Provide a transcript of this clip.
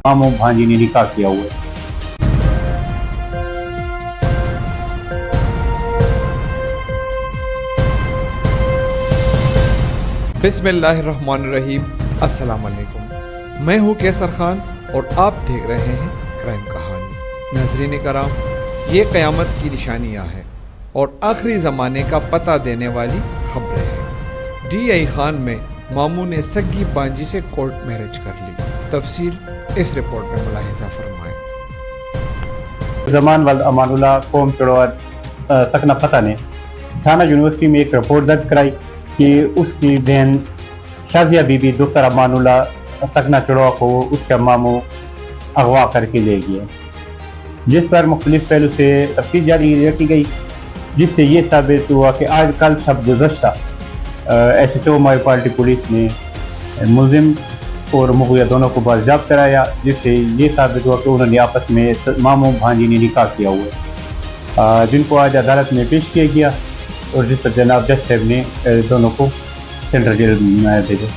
ماموں بھانجی نے نکاح کیا ہوا ہے۔ بسم اللہ الرحمن الرحیم۔ السلام علیکم، میں ہوں کیسر خان اور آپ دیکھ رہے ہیں کرائم کہانی۔ ناظرین کرام، یہ قیامت کی نشانیاں ہیں اور آخری زمانے کا پتہ دینے والی خبریں ہیں۔ ڈی آئی خان میں ماموں نے سگی بانجی سے کورٹ میرج کر لی۔ تفصیل اس رپورٹ میں ملاحظہ فرمائیں۔ زمان والد امان اللہ قوم چڑوار سکنہ فتح نے تھانہ یونیورسٹی میں ایک رپورٹ درج کرائی کہ اس کی بہن شازیہ بی بی دختر امان اللہ سکنہ چڑوا کو اس کا ماموں اغوا کر کے لے گیا، جس پر مختلف پہلو سے تفتیش جاری رکھی گئی، جس سے یہ ثابت ہوا کہ آج کل شب گزشتہ S H O municipality police نے ملزم اور مغویہ دونوں کو بازیاب کرایا، جس سے یہ ثابت ہوا کہ انہوں نے آپس میں ماموں بھانجی نے نکاح کیا ہوا ہے، جن کو آج عدالت میں پیش کیا گیا اور جس پر جناب جج صاحب نے دونوں کو سینٹرل جیل میں بھیجا۔